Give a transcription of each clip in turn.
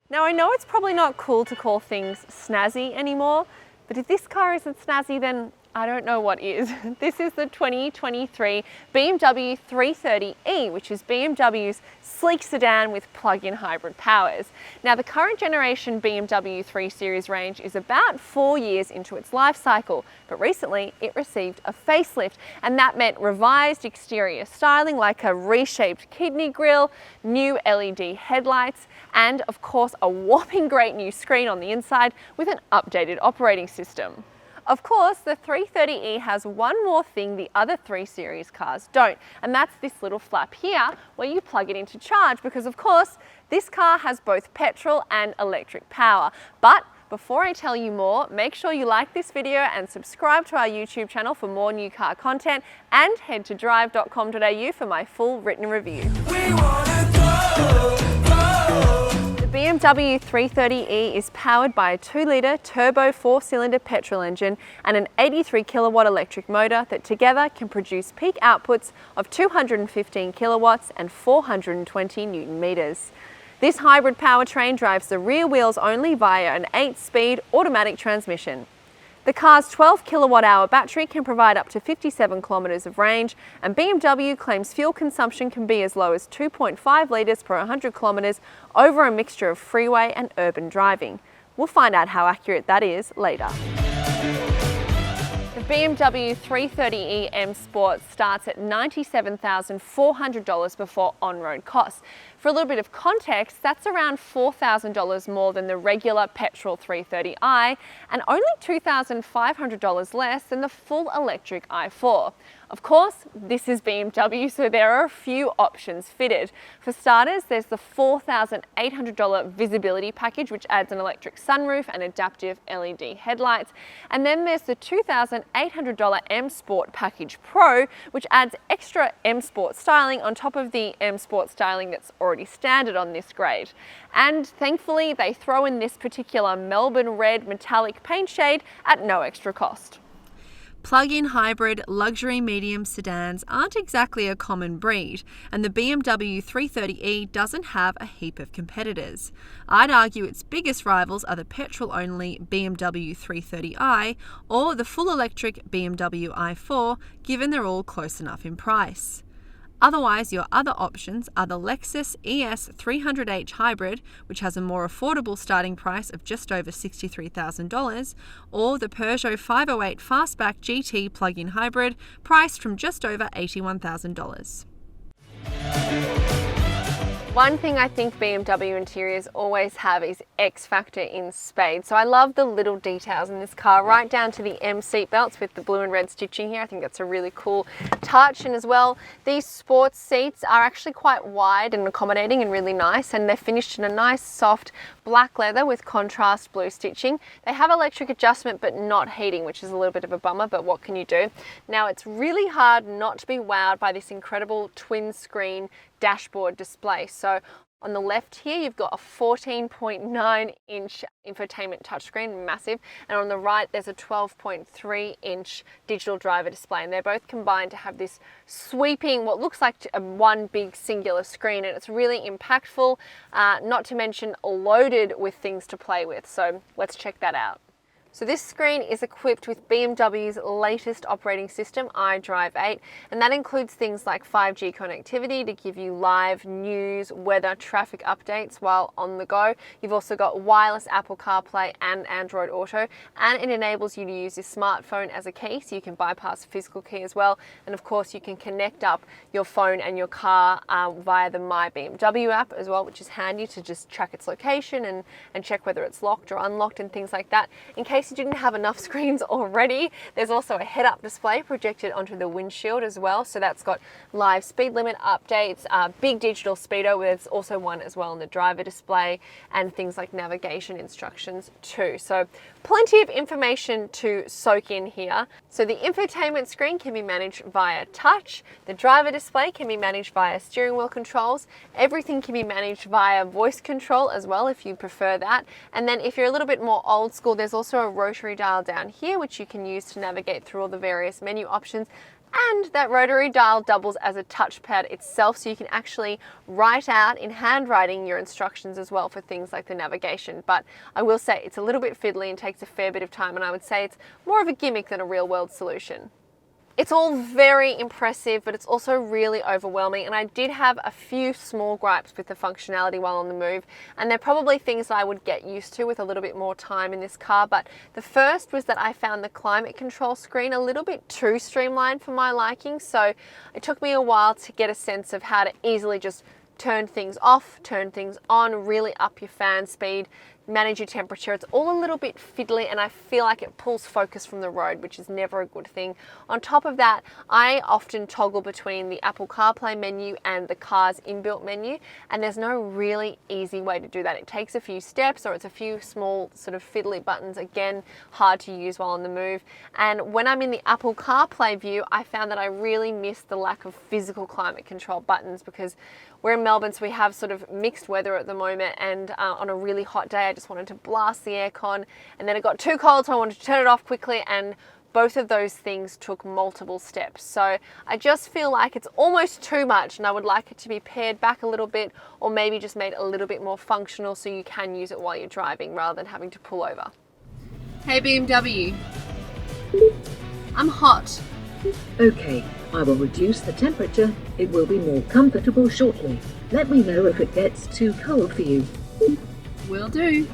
Now I know it's probably not cool to call things snazzy anymore, but if this car isn't snazzy, then I don't know what is. This is the 2023 BMW 330e, which is BMW's sleek sedan with plug-in hybrid powers. Now the current generation BMW 3 Series range is about 4 years into its life cycle, but recently it received a facelift, and that meant revised exterior styling like a reshaped kidney grille, new LED headlights, and of course a whopping great new screen on the inside with an updated operating system. Of course, the 330e has one more thing the other 3 Series cars don't, and that's this little flap here where you plug it in to charge, because of course this car has both petrol and electric power. But before I tell you more, make sure you like this video and subscribe to our YouTube channel for more new car content, and head to Drive.com.au for my full written review. The BMW 330e is powered by a 2-litre turbo 4-cylinder petrol engine and an 83 kilowatt electric motor that together can produce peak outputs of 215 kilowatts and 420 newton meters. This hybrid powertrain drives the rear wheels only via an 8-speed automatic transmission. The car's 12 kilowatt hour battery can provide up to 57 kilometres of range, and BMW claims fuel consumption can be as low as 2.5 litres per 100 kilometres over a mixture of freeway and urban driving. We'll find out how accurate that is later. The BMW 330e M Sport starts at $97,400 before on-road costs. For a little bit of context, that's around $4,000 more than the regular petrol 330i and only $2,500 less than the full electric i4. Of course, this is BMW, so there are a few options fitted. For starters, there's the $4,800 visibility package, which adds an electric sunroof and adaptive LED headlights. And then there's the $2,800 M Sport Package Pro, which adds extra M Sport styling on top of the M Sport styling that's already standard on this grade. And thankfully, they throw in this particular Melbourne red metallic paint shade at no extra cost. Plug-in hybrid luxury medium sedans aren't exactly a common breed, and the BMW 330e doesn't have a heap of competitors. I'd argue its biggest rivals are the petrol-only BMW 330i or the full-electric BMW i4, given they're all close enough in price. Otherwise, your other options are the Lexus ES 300h Hybrid, which has a more affordable starting price of just over $63,000, or the Peugeot 508 Fastback GT plug-in hybrid, priced from just over $81,000. One thing I think BMW interiors always have is X factor in spades. So I love the little details in this car, right down to the M seat belts with the blue and red stitching here. I think that's a really cool touch. And as well, these sports seats are actually quite wide and accommodating and really nice, and they're finished in a nice soft black leather with contrast blue stitching. They have electric adjustment but not heating, which is a little bit of a bummer, but what can you do? Now, it's really hard not to be wowed by this incredible twin screen dashboard display. So on the left here, you've got a 14.9 inch infotainment touchscreen, massive, and on the right there's a 12.3 inch digital driver display, and they're both combined to have this sweeping, what looks like one big singular screen, and it's really impactful, not to mention loaded with things to play with. So let's check that out. So this screen is equipped with BMW's latest operating system, iDrive 8, and that includes things like 5G connectivity to give you live news, weather, traffic updates while on the go. You've also got wireless Apple CarPlay and Android Auto, and it enables you to use your smartphone as a key, so you can bypass a physical key as well. And of course, you can connect up your phone and your car via the My BMW app as well, which is handy to just track its location and check whether it's locked or unlocked and things like that. In case you didn't have enough screens already, there's also a head-up display projected onto the windshield as well, so that's got live speed limit updates, big digital speedo, there's also one as well in the driver display, and things like navigation instructions too. So plenty of information to soak in here. So the infotainment screen can be managed via touch, the driver display can be managed via steering wheel controls, everything can be managed via voice control as well if you prefer that, and then if you're a little bit more old school, there's also a rotary dial down here which you can use to navigate through all the various menu options, And that rotary dial doubles as a touchpad itself, so you can actually write out in handwriting your instructions as well for things like the navigation. But I will say it's a little bit fiddly and takes a fair bit of time, and I would say it's more of a gimmick than a real world solution. It's all very impressive, but it's also really overwhelming, and I did have a few small gripes with the functionality while on the move, and they're probably things that I would get used to with a little bit more time in this car. But the first was that I found the climate control screen a little bit too streamlined for my liking, so it took me a while to get a sense of how to easily just turn things off, turn things on, really up your fan speed, manage your temperature. It's all a little bit fiddly, and I feel like it pulls focus from the road, which is never a good thing. On top of that, I often toggle between the Apple CarPlay menu and the car's inbuilt menu, and there's no really easy way to do that. It takes a few steps, or it's a few small sort of fiddly buttons, again, hard to use while on the move. And when I'm in the Apple CarPlay view, I found that I really missed the lack of physical climate control buttons, because we're in Melbourne, so we have sort of mixed weather at the moment, and on a really hot day I just wanted to blast the aircon, and then it got too cold, so I wanted to turn it off quickly, and both of those things took multiple steps. So I just feel like it's almost too much, and I would like it to be pared back a little bit, or maybe just made a little bit more functional so you can use it while you're driving rather than having to pull over. Hey BMW, I'm hot. Okay, I will reduce the temperature. It will be more comfortable shortly. Let me know if it gets too cold for you. Will do.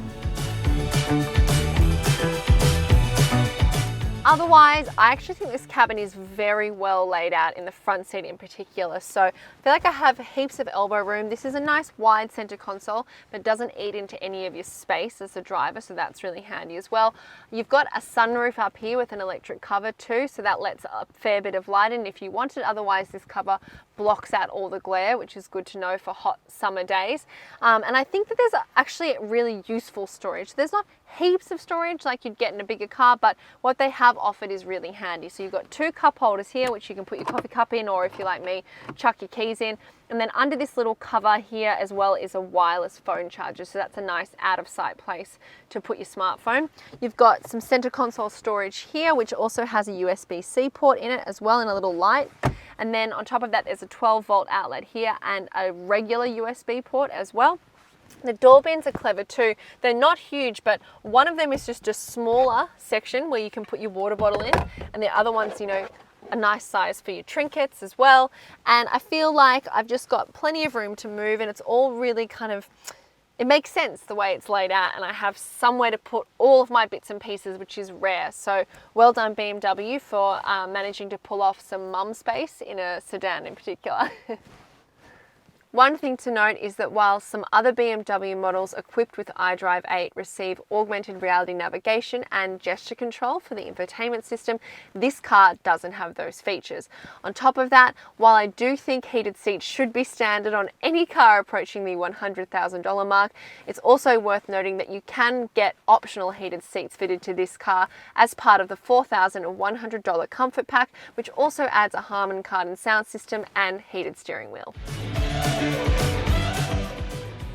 Otherwise, I actually think this cabin is very well laid out in the front seat in particular. So I feel like I have heaps of elbow room. This is a nice wide center console, but doesn't eat into any of your space as a driver, so that's really handy as well. You've got a sunroof up here with an electric cover too, so that lets a fair bit of light in if you want it. Otherwise, this cover blocks out all the glare, which is good to know for hot summer days. And I think that there's actually really useful storage. There's not heaps of storage like you'd get in a bigger car, but what they have offered is really handy. So you've got two cup holders here, which you can put your coffee cup in, or if you're like me, chuck your keys in. And then under this little cover here as well is a wireless phone charger. So that's a nice out of sight place to put your smartphone. You've got some center console storage here, which also has a USB-C port in it as well, and a little light. And then on top of that, there's a 12-volt outlet here and a regular USB port as well. The door bins are clever too. They're not huge, but one of them is just a smaller section where you can put your water bottle in, and the other one's, you know, a nice size for your trinkets as well. And I feel like I've just got plenty of room to move, and it's all really kind of, it makes sense the way it's laid out, and I have somewhere to put all of my bits and pieces, which is rare. So well done BMW for managing to pull off some mum space in a sedan in particular. One thing to note is that while some other BMW models equipped with iDrive 8 receive augmented reality navigation and gesture control for the infotainment system, this car doesn't have those features. On top of that, while I do think heated seats should be standard on any car approaching the $100,000 mark, it's also worth noting that you can get optional heated seats fitted to this car as part of the $4,100 comfort pack, which also adds a Harman Kardon sound system and heated steering wheel.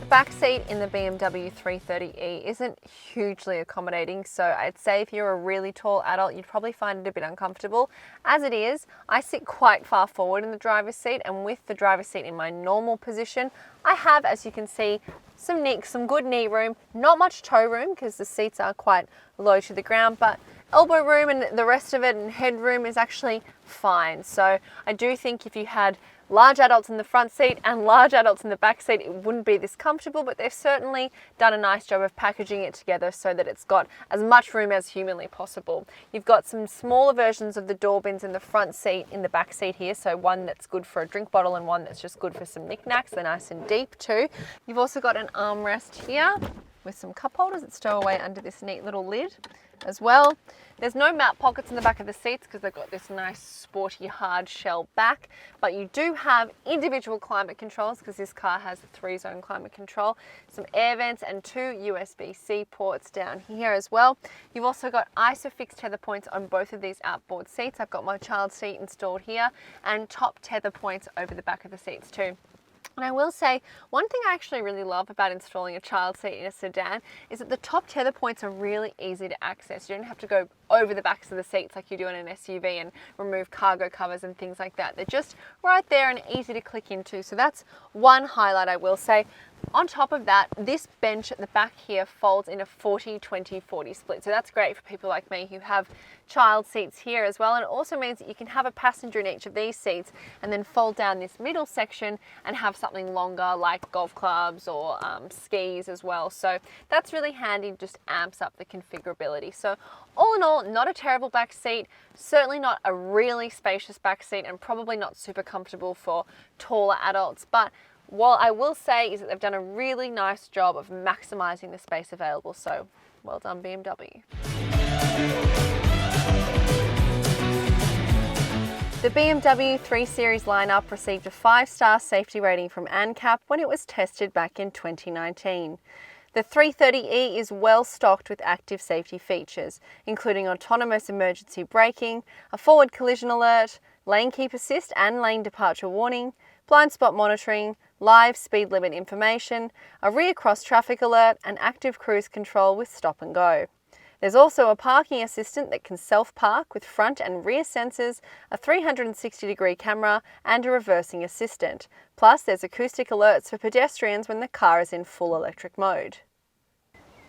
The back seat in the BMW 330e isn't hugely accommodating, so I'd say if you're a really tall adult, you'd probably find it a bit uncomfortable. As it is, I sit quite far forward in the driver's seat, and with the driver's seat in my normal position, I have, as you can see, some good knee room, not much toe room because the seats are quite low to the ground, but elbow room and the rest of it and headroom is actually fine. So I do think if you had large adults in the front seat and large adults in the back seat, it wouldn't be this comfortable, but they've certainly done a nice job of packaging it together so that it's got as much room as humanly possible. You've got some smaller versions of the door bins in the front seat, in the back seat here, so one that's good for a drink bottle and one that's just good for some knickknacks. They're nice and deep too. You've also got an armrest here with some cup holders that stow away under this neat little lid as well. There's no map pockets in the back of the seats because they've got this nice sporty hard shell back, but you do have individual climate controls because this car has a 3-zone climate control, some air vents and 2 USB-C ports down here as well. You've also got ISOFIX tether points on both of these outboard seats. I've got my child seat installed here and top tether points over the back of the seats too. And I will say, one thing I actually really love about installing a child seat in a sedan is that the top tether points are really easy to access. You don't have to go over the backs of the seats like you do in an SUV and remove cargo covers and things like that. They're just right there and easy to click into. So that's one highlight I will say. On top of that, this bench at the back here folds in a 40-20-40 split. So that's great for people like me who have child seats here as well. And it also means that you can have a passenger in each of these seats and then fold down this middle section and have something longer like golf clubs or skis as well. So that's really handy, just amps up the configurability. So all in all, not a terrible back seat, certainly not a really spacious back seat, and probably not super comfortable for taller adults. But what I will say is that they've done a really nice job of maximizing the space available. So well done, BMW. The BMW 3 Series lineup received a 5-star safety rating from ANCAP when it was tested back in 2019. The 330e is well stocked with active safety features, including autonomous emergency braking, a forward collision alert, lane keep assist and lane departure warning, blind spot monitoring, live speed limit information, a rear cross traffic alert, and active cruise control with stop and go. There's also a parking assistant that can self-park with front and rear sensors, a 360-degree camera, and a reversing assistant. Plus, there's acoustic alerts for pedestrians when the car is in full electric mode.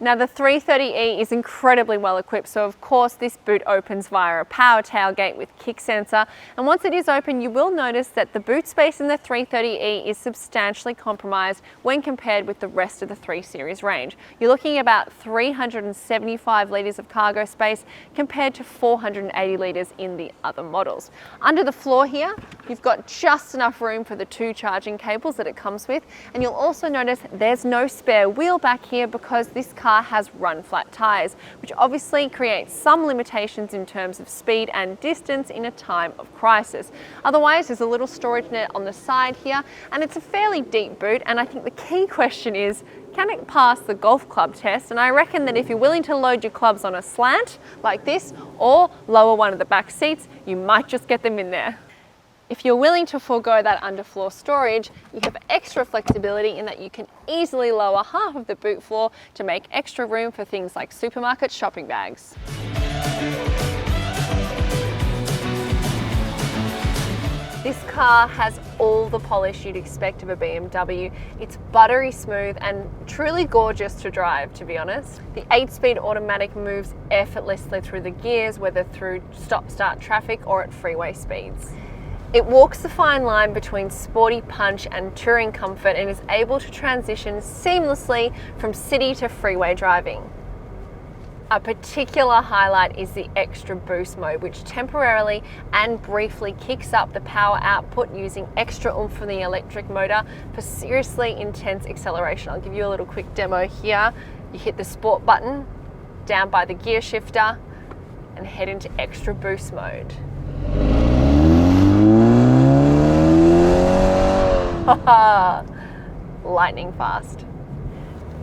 Now the 330e is incredibly well equipped, so of course this boot opens via a power tailgate with kick sensor, and once it is open you will notice that the boot space in the 330e is substantially compromised when compared with the rest of the 3 Series range. You're looking at about 375 litres of cargo space compared to 480 litres in the other models. Under the floor here you've got just enough room for the 2 charging cables that it comes with, and you'll also notice there's no spare wheel back here because this car has run flat tyres, which obviously creates some limitations in terms of speed and distance in a time of crisis. Otherwise, there's a little storage net on the side here, and it's a fairly deep boot, and I think the key question is, can it pass the golf club test? And I reckon that if you're willing to load your clubs on a slant like this or lower one of the back seats, you might just get them in there. If you're willing to forego that underfloor storage, you have extra flexibility in that you can easily lower half of the boot floor to make extra room for things like supermarket shopping bags. This car has all the polish you'd expect of a BMW. It's buttery smooth and truly gorgeous to drive, to be honest. The 8-speed automatic moves effortlessly through the gears, whether through stop-start traffic or at freeway speeds. It walks the fine line between sporty punch and touring comfort and is able to transition seamlessly from city to freeway driving. A particular highlight is the extra boost mode, which temporarily and briefly kicks up the power output using extra oomph from the electric motor for seriously intense acceleration. I'll give you a little quick demo here. You hit the sport button down by the gear shifter and head into extra boost mode. Lightning fast.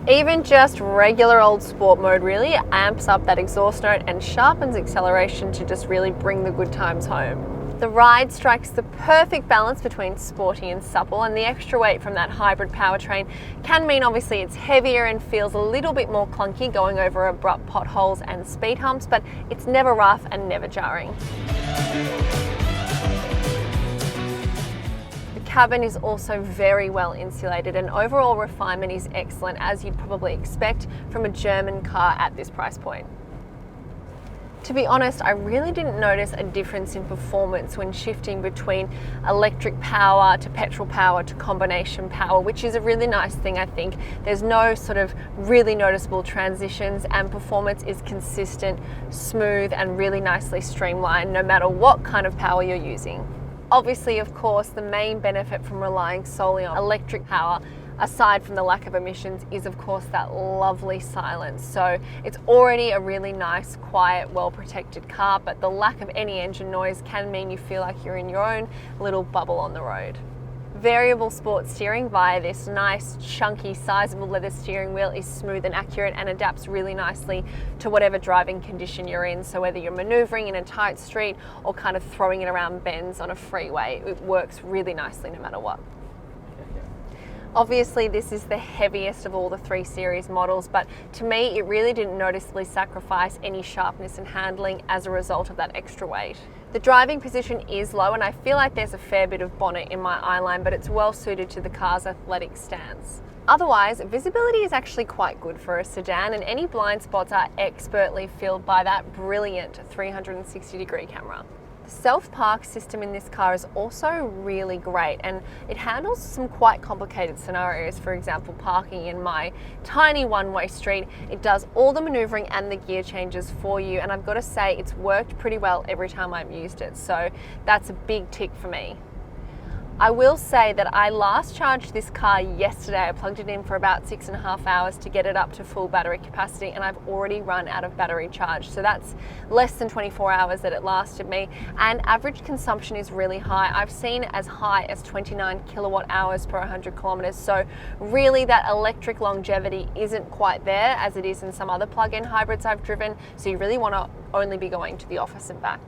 Even just regular old sport mode really amps up that exhaust note and sharpens acceleration to just really bring the good times home. The ride strikes the perfect balance between sporty and supple, and the extra weight from that hybrid powertrain can mean obviously it's heavier and feels a little bit more clunky going over abrupt potholes and speed humps, but it's never rough and never jarring. The cabin is also very well insulated, and overall refinement is excellent, as you'd probably expect from a German car at this price point. To be honest, I really didn't notice a difference in performance when shifting between electric power to petrol power to combination power, which is a really nice thing, I think. There's no sort of really noticeable transitions, and performance is consistent, smooth, and really nicely streamlined no matter what kind of power you're using. Obviously, of course, the main benefit from relying solely on electric power, aside from the lack of emissions, is of course that lovely silence. So it's already a really nice, quiet, well-protected car, but the lack of any engine noise can mean you feel like you're in your own little bubble on the road. Variable sport steering via this nice, chunky, sizable leather steering wheel is smooth and accurate and adapts really nicely to whatever driving condition you're in. So whether you're maneuvering in a tight street or kind of throwing it around bends on a freeway, it works really nicely no matter what. Obviously, this is the heaviest of all the 3 Series models, but to me, it really didn't noticeably sacrifice any sharpness and handling as a result of that extra weight. The driving position is low, and I feel like there's a fair bit of bonnet in my eyeline, but it's well suited to the car's athletic stance. Otherwise, visibility is actually quite good for a sedan, and any blind spots are expertly filled by that brilliant 360-degree camera. The self-park system in this car is also really great, and it handles some quite complicated scenarios. For example, parking in my tiny one-way street. It does all the maneuvering and the gear changes for you, and I've got to say it's worked pretty well every time I've used it, so that's a big tick for me. I will say that I last charged this car yesterday. I plugged it in for about 6.5 hours to get it up to full battery capacity, and I've already run out of battery charge. So that's less than 24 hours that it lasted me, and average consumption is really high. I've seen as high as 29 kilowatt hours per 100 kilometers. So really that electric longevity isn't quite there as it is in some other plug-in hybrids I've driven. So you really want to only be going to the office and back.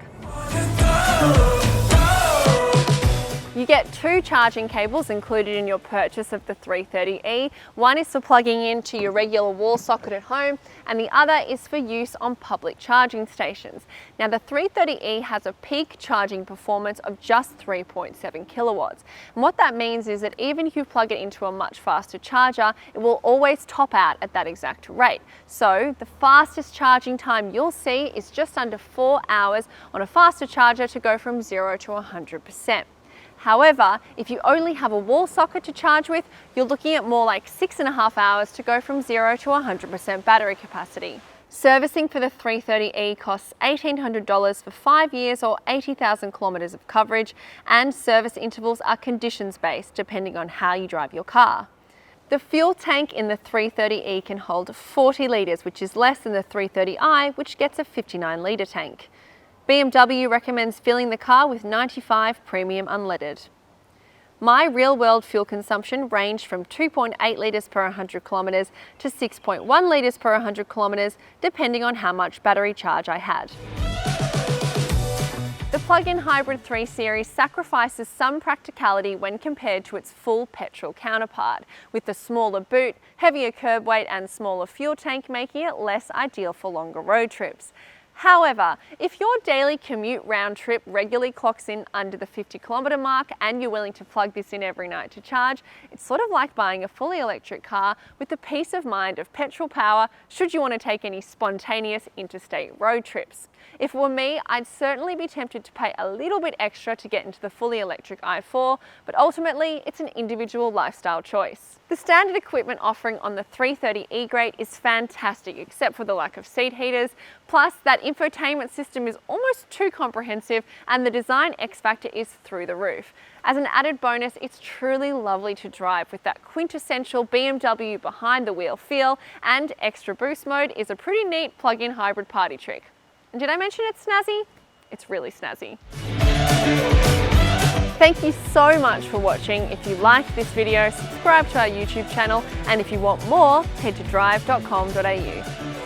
You get 2 charging cables included in your purchase of the 330e. One is for plugging into your regular wall socket at home, and the other is for use on public charging stations. Now, the 330e has a peak charging performance of just 3.7 kilowatts. And what that means is that even if you plug it into a much faster charger, it will always top out at that exact rate. So the fastest charging time you'll see is just under 4 hours on a faster charger to go from 0 to 100%. However, if you only have a wall socket to charge with, you're looking at more like 6.5 hours to go from 0 to 100% battery capacity. Servicing for the 330e costs $1,800 for 5 years or 80,000 kilometers of coverage, and service intervals are conditions-based depending on how you drive your car. The fuel tank in the 330e can hold 40 litres, which is less than the 330i, which gets a 59 litre tank. BMW recommends filling the car with 95 premium unleaded. My real-world fuel consumption ranged from 2.8 litres per 100 kilometres to 6.1 litres per 100 kilometres, depending on how much battery charge I had. The plug-in hybrid 3 Series sacrifices some practicality when compared to its full petrol counterpart, with the smaller boot, heavier curb weight and smaller fuel tank making it less ideal for longer road trips. However, if your daily commute round trip regularly clocks in under the 50-kilometre mark and you're willing to plug this in every night to charge, it's sort of like buying a fully electric car with the peace of mind of petrol power should you want to take any spontaneous interstate road trips. If it were me, I'd certainly be tempted to pay a little bit extra to get into the fully electric i4, but ultimately it's an individual lifestyle choice. The standard equipment offering on the 330e grade is fantastic, except for the lack of seat heaters. Plus, that infotainment system is almost too comprehensive, and the design X factor is through the roof. As an added bonus, it's truly lovely to drive with that quintessential BMW behind the wheel feel, and extra boost mode is a pretty neat plug-in hybrid party trick. And did I mention it's snazzy? It's really snazzy. Thank you so much for watching. If you liked this video, subscribe to our YouTube channel, and if you want more, head to Drive.com.au.